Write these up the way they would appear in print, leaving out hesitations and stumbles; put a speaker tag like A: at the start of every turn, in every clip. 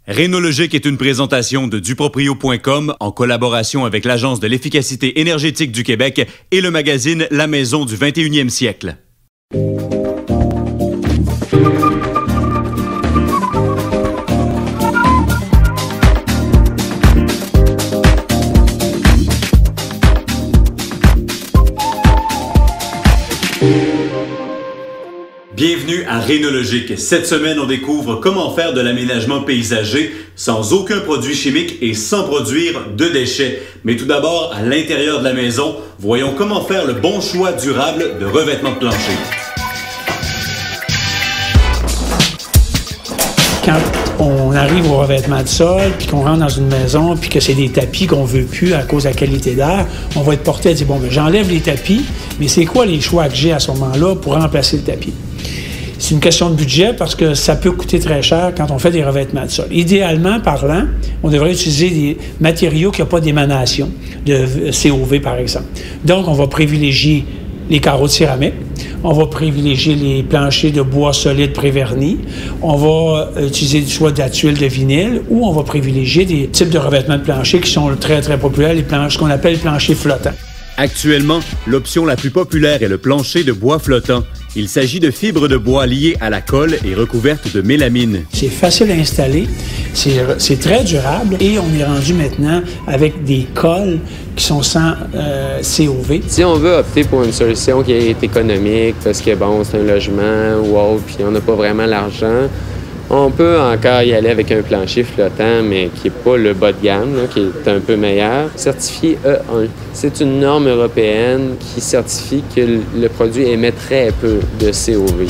A: Rénologique est une présentation de duproprio.com en collaboration avec l'Agence de l'efficacité énergétique du Québec et le magazine La Maison du 21e siècle. Bienvenue à Rénologique. Cette semaine, on découvre comment faire de l'aménagement paysager sans aucun produit chimique et sans produire de déchets. Mais tout d'abord, à l'intérieur de la maison, voyons comment faire le bon choix durable de revêtement de plancher.
B: Quand on arrive au revêtement de sol, puis qu'on rentre dans une maison, puis que c'est des tapis qu'on veut plus à cause de la qualité d'air, on va être porté à dire, bon, mais j'enlève les tapis, mais c'est quoi les choix que j'ai à ce moment-là pour remplacer le tapis? C'est une question de budget parce que ça peut coûter très cher quand on fait des revêtements de sol. Idéalement parlant, on devrait utiliser des matériaux qui n'ont pas d'émanation, de COV par exemple. Donc, on va privilégier les carreaux de céramique, on va privilégier les planchers de bois solide prévernis, on va utiliser soit de la tuile de vinyle ou on va privilégier des types de revêtements de plancher qui sont très, très populaires, ce qu'on appelle les planchers flottants.
A: Actuellement, l'option la plus populaire est le plancher de bois flottant. Il s'agit de fibres de bois liées à la colle et recouvertes de mélamine.
B: C'est facile à installer, c'est très durable et on est rendu maintenant avec des colles qui sont sans COV.
C: Si on veut opter pour une solution qui est économique, parce que bon, c'est un logement ou autre, puis on n'a pas vraiment l'argent, on peut encore y aller avec un plancher flottant, mais qui n'est pas le bas de gamme, là, qui est un peu meilleur. Certifié E1. C'est une norme européenne qui certifie que le produit émet très peu de COV.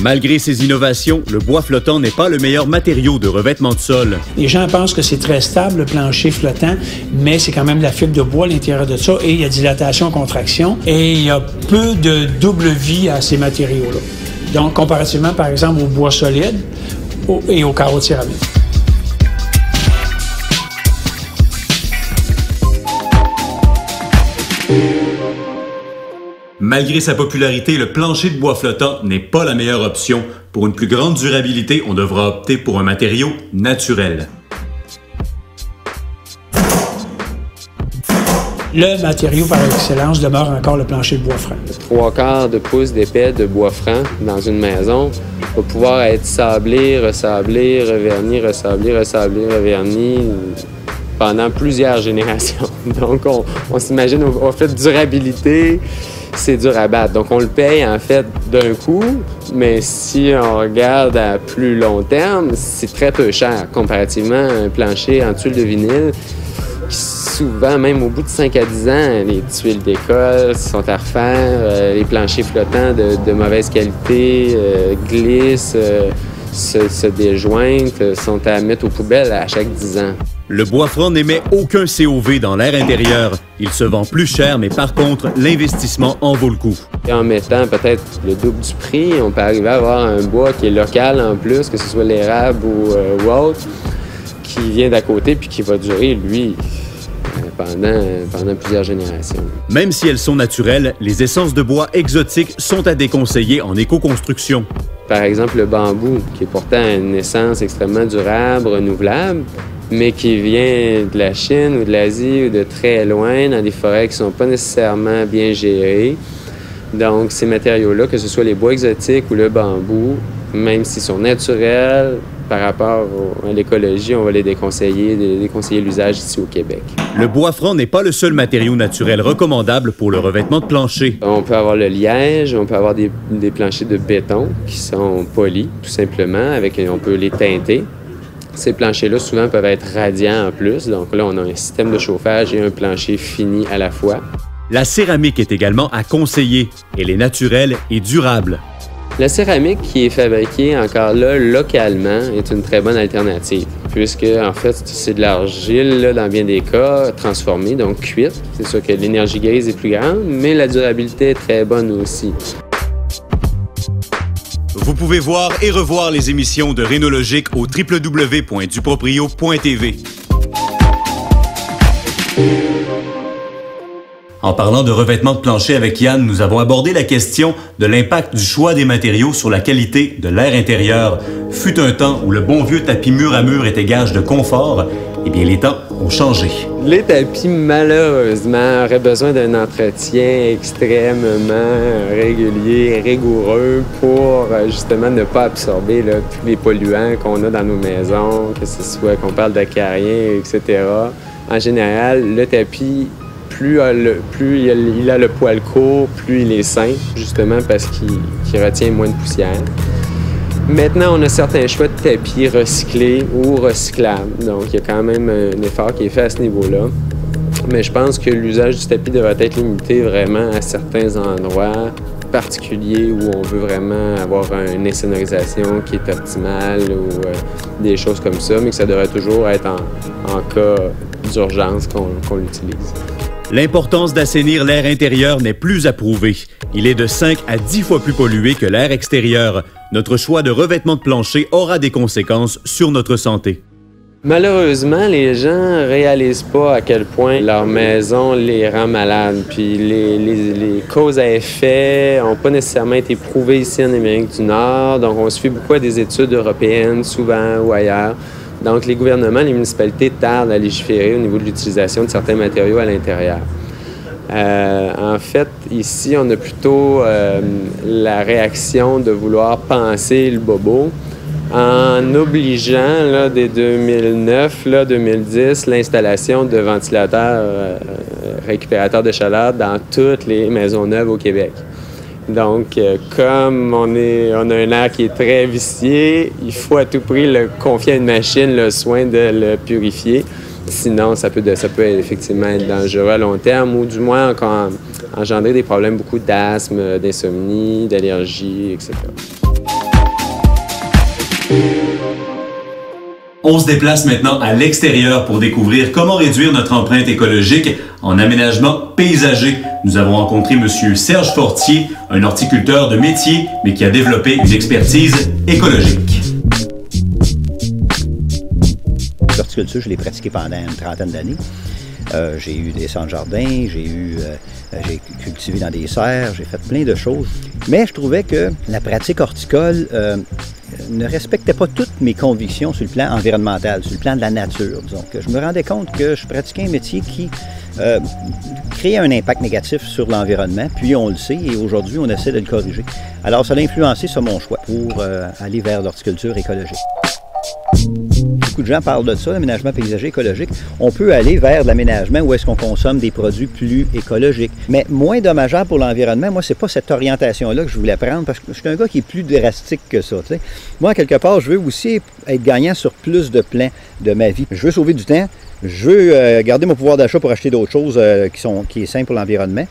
A: Malgré ces innovations, le bois flottant n'est pas le meilleur matériau de revêtement de sol.
B: Les gens pensent que c'est très stable, le plancher flottant, mais c'est quand même de la fibre de bois à l'intérieur de ça et il y a dilatation, contraction et il y a peu de double vie à ces matériaux-là. Donc, comparativement, par exemple, au bois solide et aux carreaux de céramique.
A: Malgré sa popularité, le plancher de bois flottant n'est pas la meilleure option. Pour une plus grande durabilité, on devra opter pour un matériau naturel.
B: Le matériau par excellence demeure encore le plancher de bois franc.
C: 3/4 de pouce d'épais de bois franc dans une maison va pouvoir être sablé, ressablé, reverni, ressablé, ressablé, reverni pendant plusieurs générations. Donc, on s'imagine au fait de durabilité, c'est dur à battre. Donc, on le paye en fait d'un coup, mais si on regarde à plus long terme, c'est très peu cher comparativement à un plancher en tuile de vinyle. Souvent, même au bout de 5 à 10 ans, les tuiles d'école sont à refaire, les planchers flottants de mauvaise qualité glissent, se déjointent, sont à mettre aux poubelles à chaque 10 ans.
A: Le bois franc n'émet aucun COV dans l'air intérieur. Il se vend plus cher, mais par contre, l'investissement en vaut le coup.
C: Et en mettant peut-être le double du prix, on peut arriver à avoir un bois qui est local en plus, que ce soit l'érable ou autre, qui vient d'à côté puis qui va durer, lui, pendant plusieurs générations.
A: Même si elles sont naturelles, les essences de bois exotiques sont à déconseiller en éco-construction.
C: Par exemple, le bambou, qui est pourtant une essence extrêmement durable, renouvelable, mais qui vient de la Chine ou de l'Asie ou de très loin, dans des forêts qui ne sont pas nécessairement bien gérées. Donc, ces matériaux-là, que ce soit les bois exotiques ou le bambou, même s'ils sont naturels, par rapport à l'écologie, on va les déconseiller l'usage ici au Québec.
A: Le bois franc n'est pas le seul matériau naturel recommandable pour le revêtement de plancher.
C: On peut avoir le liège, on peut avoir des planchers de béton qui sont polis, tout simplement, on peut les teinter. Ces planchers-là, souvent, peuvent être radiants en plus. Donc là, on a un système de chauffage et un plancher fini à la fois.
A: La céramique est également à conseiller. Elle est naturelle et durable.
C: La céramique qui est fabriquée encore là localement est une très bonne alternative puisque en fait c'est de l'argile là, dans bien des cas transformée, donc cuite. C'est sûr que l'énergie grise est plus grande, mais la durabilité est très bonne aussi.
A: Vous pouvez voir et revoir les émissions de Rénologique au www.duproprio.tv. En parlant de revêtement de plancher avec Yann, nous avons abordé la question de l'impact du choix des matériaux sur la qualité de l'air intérieur. Fut un temps où le bon vieux tapis mur à mur était gage de confort. Eh bien, les temps ont changé.
C: Les tapis, malheureusement, auraient besoin d'un entretien extrêmement régulier, rigoureux pour justement ne pas absorber là, tous les polluants qu'on a dans nos maisons, que ce soit qu'on parle d'acariens, etc. En général, le tapis, plus il a le poil court, plus il est sain, justement parce qu'il retient moins de poussière. Maintenant, on a certains choix de tapis recyclés ou recyclables. Donc, il y a quand même un effort qui est fait à ce niveau-là. Mais je pense que l'usage du tapis devrait être limité vraiment à certains endroits particuliers où on veut vraiment avoir une insonorisation qui est optimale ou des choses comme ça, mais que ça devrait toujours être en cas d'urgence qu'on l'utilise.
A: L'importance d'assainir l'air intérieur n'est plus à prouver. Il est de 5 à 10 fois plus pollué que l'air extérieur. Notre choix de revêtement de plancher aura des conséquences sur notre santé.
C: Malheureusement, les gens réalisent pas à quel point leur maison les rend malades. Puis les causes à effet n'ont pas nécessairement été prouvées ici en Amérique du Nord. Donc, on se fie beaucoup à des études européennes, souvent ou ailleurs. Donc, les gouvernements, les municipalités tardent à légiférer au niveau de l'utilisation de certains matériaux à l'intérieur. En fait, ici, on a plutôt la réaction de vouloir penser le bobo en obligeant, là, dès 2009, 2010, l'installation de ventilateurs récupérateurs de chaleur dans toutes les maisons neuves au Québec. Donc, comme on a un air qui est très vicié, il faut à tout prix confier à une machine le soin de le purifier. Sinon, ça peut effectivement être dangereux à long terme ou du moins engendrer des problèmes beaucoup d'asthme, d'insomnie, d'allergie, etc.
A: On se déplace maintenant à l'extérieur pour découvrir comment réduire notre empreinte écologique en aménagement paysager. Nous avons rencontré M. Serge Fortier, un horticulteur de métier, mais qui a développé une expertise écologique.
D: L'horticulture, je l'ai pratiqué pendant une trentaine d'années. J'ai eu des centres jardins, j'ai cultivé dans des serres, j'ai fait plein de choses. Mais je trouvais que la pratique horticole ne respectait pas toutes mes convictions sur le plan environnemental, sur le plan de la nature. Donc, je me rendais compte que je pratiquais un métier qui créait un impact négatif sur l'environnement, puis on le sait, et aujourd'hui, on essaie de le corriger. Alors, ça a influencé sur mon choix pour aller vers l'horticulture écologique. Beaucoup de gens parlent de ça, l'aménagement paysager écologique. On peut aller vers l'aménagement où est-ce qu'on consomme des produits plus écologiques, mais moins dommageable pour l'environnement. Moi, c'est pas cette orientation-là que je voulais prendre parce que je suis un gars qui est plus drastique que ça. T'sais. Moi, quelque part, je veux aussi être gagnant sur plus de plans de ma vie. Je veux sauver du temps, je veux garder mon pouvoir d'achat pour acheter d'autres choses qui est sain pour l'environnement.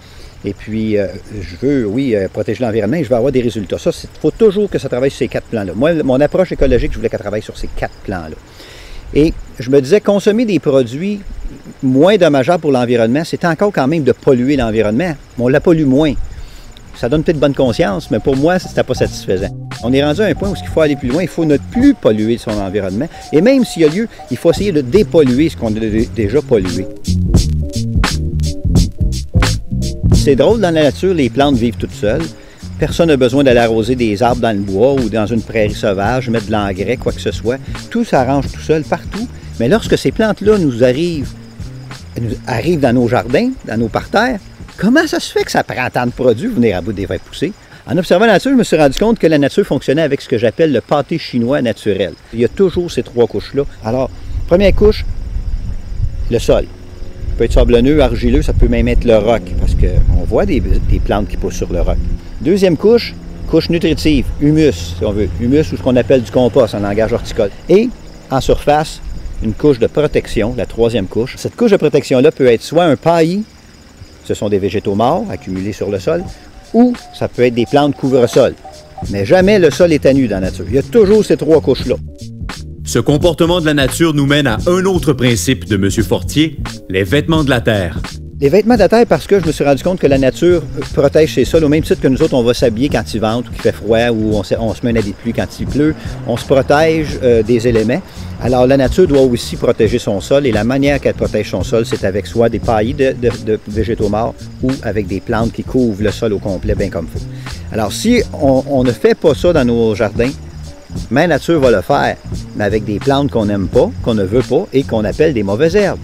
D: Et puis, je veux, oui, protéger l'environnement et je veux avoir des résultats. Ça, il faut toujours que ça travaille sur ces 4 plans-là. Moi, mon approche écologique, je voulais qu'elle travaille sur ces 4 plans-là. Et je me disais, consommer des produits moins dommageables pour l'environnement, c'est encore quand même de polluer l'environnement. Mais on la pollue moins. Ça donne peut-être bonne conscience, mais pour moi, c'était pas satisfaisant. On est rendu à un point où il faut aller plus loin, il faut ne plus polluer son environnement. Et même s'il y a lieu, il faut essayer de dépolluer ce qu'on a déjà pollué. C'est drôle, dans la nature, les plantes vivent toutes seules. Personne n'a besoin d'aller arroser des arbres dans le bois ou dans une prairie sauvage, mettre de l'engrais, quoi que ce soit. Tout s'arrange tout seul, partout. Mais lorsque ces plantes-là nous arrivent dans nos jardins, dans nos parterres, comment ça se fait que ça prend tant de produits pour venir à bout de les faire pousser? En observant la nature, je me suis rendu compte que la nature fonctionnait avec ce que j'appelle le pâté chinois naturel. Il y a toujours ces 3 couches-là. Alors, première couche, le sol. Ça peut être sablonneux, argileux, ça peut même être le roc, parce qu'on voit des plantes qui poussent sur le roc. Deuxième couche nutritive, humus, si on veut. Humus ou ce qu'on appelle du compost en langage horticole. Et en surface, une couche de protection, la 3e couche. Cette couche de protection-là peut être soit un paillis, ce sont des végétaux morts accumulés sur le sol, ou ça peut être des plantes couvre-sol. Mais jamais le sol est à nu dans la nature. Il y a toujours ces 3 couches-là.
A: Ce comportement de la nature nous mène à un autre principe de M. Fortier, les vêtements de la terre.
D: Les vêtements de la terre, parce que je me suis rendu compte que la nature protège ses sols, au même titre que nous autres, on va s'habiller quand il vente ou qu'il fait froid, ou on se met un habit de pluie quand il pleut. On se protège des éléments. Alors, la nature doit aussi protéger son sol et la manière qu'elle protège son sol, c'est avec soit des paillis de végétaux morts ou avec des plantes qui couvrent le sol au complet, bien comme il faut. Alors, si on ne fait pas ça dans nos jardins, la nature va le faire, mais avec des plantes qu'on n'aime pas, qu'on ne veut pas et qu'on appelle des mauvaises herbes.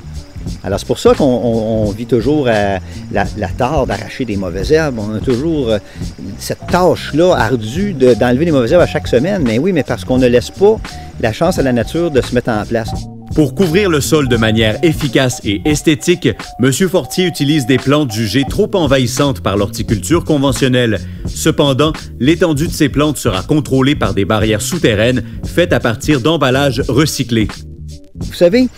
D: Alors, c'est pour ça qu'on vit toujours à la tare d'arracher des mauvaises herbes. On a toujours cette tâche-là ardue d'enlever les mauvaises herbes à chaque semaine. Mais oui, mais parce qu'on ne laisse pas la chance à la nature de se mettre en place.
A: Pour couvrir le sol de manière efficace et esthétique, M. Fortier utilise des plantes jugées trop envahissantes par l'horticulture conventionnelle. Cependant, l'étendue de ces plantes sera contrôlée par des barrières souterraines faites à partir d'emballages recyclés.
D: Vous savez,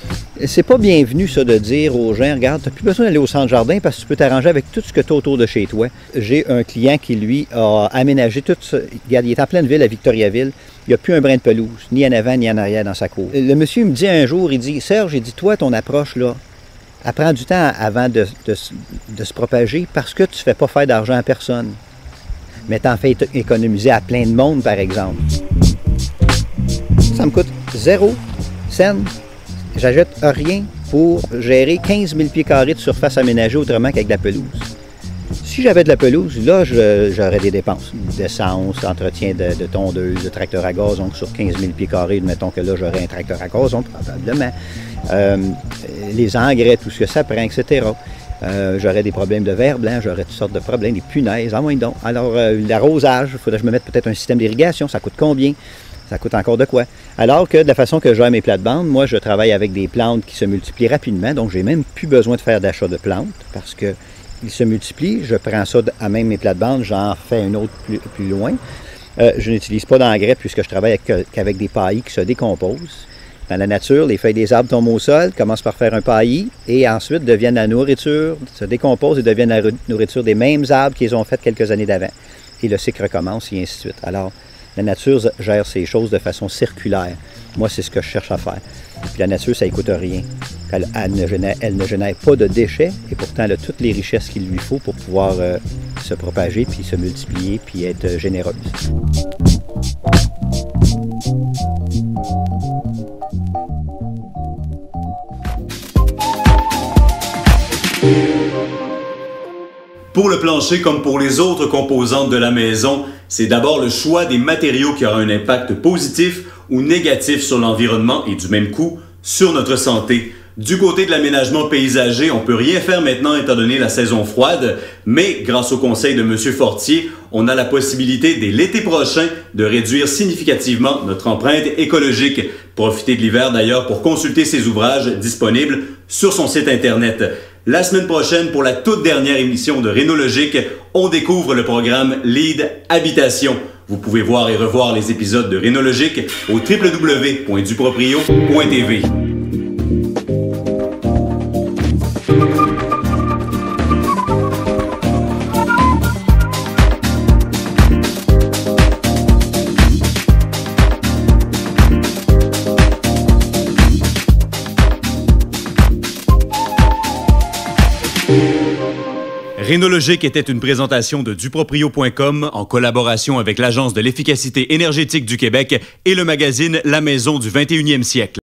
D: c'est pas bienvenu ça de dire aux gens, regarde, tu n'as plus besoin d'aller au centre jardin parce que tu peux t'arranger avec tout ce que tu as autour de chez toi. J'ai un client qui, lui, a aménagé tout ça. Regarde, il est en pleine ville, à Victoriaville. Il n'y a plus un brin de pelouse, ni en avant, ni en arrière dans sa cour. Le monsieur me dit un jour, il dit, Serge, il dit, toi, ton approche, là, elle prend du temps avant de se propager parce que tu ne fais pas faire d'argent à personne. Mais tu en fais économiser à plein de monde, par exemple. Ça me coûte 0 cent. J'ajoute rien pour gérer 15 000 pieds carrés de surface aménagée autrement qu'avec de la pelouse. Si j'avais de la pelouse, là, j'aurais des dépenses. D'essence, entretien de tondeuse, de tracteur à gazon sur 15 000 pieds carrés. Mettons que là, j'aurais un tracteur à gazon, probablement. Les engrais, tout ce que ça prend, etc. J'aurais des problèmes de ver blanc, j'aurais toutes sortes de problèmes, des punaises, moins donc. Alors, l'arrosage, il faudrait que je me mette peut-être un système d'irrigation. Ça coûte combien? Ça coûte encore de quoi? Alors que de la façon que je gère mes plates-bandes, moi, je travaille avec des plantes qui se multiplient rapidement, donc j'ai même plus besoin de faire d'achat de plantes parce qu'ils se multiplient. Je prends ça à même mes plates-bandes, j'en fais une autre plus loin. Je n'utilise pas d'engrais puisque je travaille qu'avec des paillis qui se décomposent. Dans la nature, les feuilles des arbres tombent au sol, commencent par faire un paillis et ensuite deviennent la nourriture, se décomposent et deviennent la nourriture des mêmes arbres qu'ils ont fait quelques années d'avant. Et le cycle recommence et ainsi de suite. Alors, la nature gère ces choses de façon circulaire. Moi, c'est ce que je cherche à faire. Puis la nature, ça ne coûte rien. Elle ne génère pas de déchets et pourtant, elle a toutes les richesses qu'il lui faut pour pouvoir se propager, puis se multiplier, puis être généreuse.
A: Pour le plancher comme pour les autres composantes de la maison, c'est d'abord le choix des matériaux qui aura un impact positif ou négatif sur l'environnement et du même coup sur notre santé. Du côté de l'aménagement paysager, on ne peut rien faire maintenant étant donné la saison froide, mais grâce au conseil de M. Fortier, on a la possibilité dès l'été prochain de réduire significativement notre empreinte écologique. Profitez de l'hiver d'ailleurs pour consulter ses ouvrages disponibles sur son site internet. La semaine prochaine, pour la toute dernière émission de Rénologique, on découvre le programme Lead Habitation. Vous pouvez voir et revoir les épisodes de Rénologique au www.duproprio.tv. Rénologique était une présentation de duproprio.com en collaboration avec l'Agence de l'efficacité énergétique du Québec et le magazine La Maison du 21e siècle.